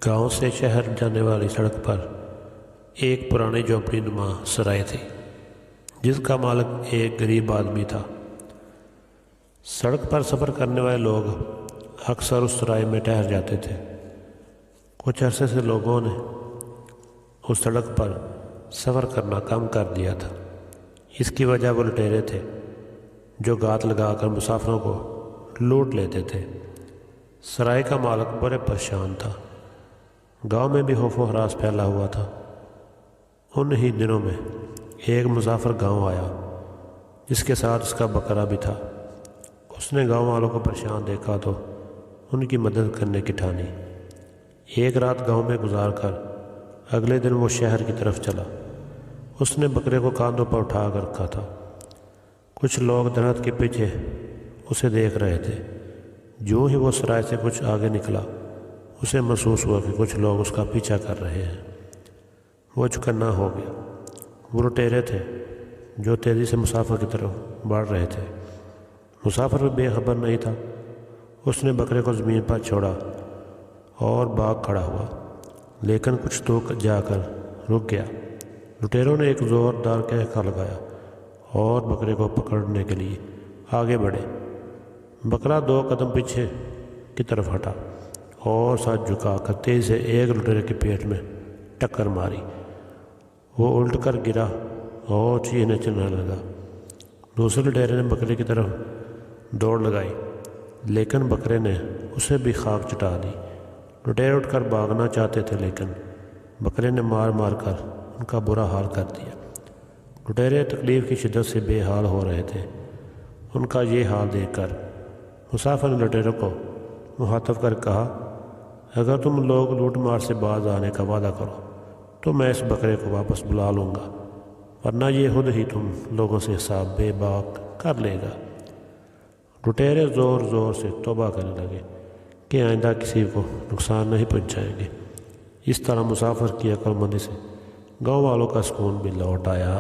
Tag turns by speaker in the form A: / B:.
A: گاؤں سے شہر جانے والی سڑک پر ایک پرانی جھونپڑی نما سرائے تھی جس کا مالک ایک غریب آدمی تھا۔ سڑک پر سفر کرنے والے لوگ اکثر اس سرائے میں ٹھہر جاتے تھے۔ کچھ عرصے سے لوگوں نے اس سڑک پر سفر کرنا کم کر دیا تھا۔ اس کی وجہ وہ لٹیرے تھے جو گات لگا کر مسافروں کو لوٹ لیتے تھے۔ سرائے کا مالک بڑے پریشان تھا۔ گاؤں میں بھی خوف و ہراس پھیلا ہوا تھا۔ ان ہی دنوں میں ایک مسافر گاؤں آیا جس کے ساتھ اس کا بکرا بھی تھا۔ اس نے گاؤں والوں کو پریشان دیکھا تو ان کی مدد کرنے کی ٹھانی۔ ایک رات گاؤں میں گزار کر اگلے دن وہ شہر کی طرف چلا۔ اس نے بکرے کو کاندھوں پر اٹھا کر رکھا تھا۔ کچھ لوگ درخت کے پیچھے اسے دیکھ رہے تھے۔ جو ہی وہ سرائے سے کچھ آگے نکلا اسے محسوس ہوا کہ کچھ لوگ اس کا پیچھا کر رہے ہیں۔ وہ چکنا ہو گیا۔ وہ لٹیرے تھے جو تیزی سے مسافر کی طرف بڑھ رہے تھے۔ مسافر بھی بے خبر نہیں تھا۔ اس نے بکرے کو زمین پر چھوڑا اور بھاگ کھڑا ہوا، لیکن کچھ تو جا کر رک گیا۔ لٹیروں نے ایک زوردار کہکا لگایا اور بکرے کو پکڑنے کے لیے آگے بڑھے۔ بکرا 2 قدم پیچھے کی طرف ہٹا اور ساتھ جھکا کر تیزی سے ایک لٹیرے کے پیٹ میں ٹکر ماری۔ وہ الٹ کر گرا اور چیخنے چلانے لگا۔ دوسرے لٹیرے نے بکرے کی طرف دوڑ لگائی، لیکن بکرے نے اسے بھی خاک چٹا دی۔ لٹیرے اٹھ کر بھاگنا چاہتے تھے، لیکن بکرے نے مار مار کر ان کا برا حال کر دیا۔ لٹیرے تکلیف کی شدت سے بے حال ہو رہے تھے۔ ان کا یہ حال دیکھ کر مسافر نے لٹیروں کو مخاطب کر کہا، اگر تم لوگ لوٹ مار سے باز آنے کا وعدہ کرو تو میں اس بکرے کو واپس بلا لوں گا، ورنہ یہ خود ہی تم لوگوں سے حساب بے باک کر لے گا۔ لٹیرے زور زور سے توبہ کرنے لگے کہ آئندہ کسی کو نقصان نہیں پہنچائیں گے۔ اس طرح مسافر کی عقل مندی سے گاؤں والوں کا سکون بھی لوٹ آیا۔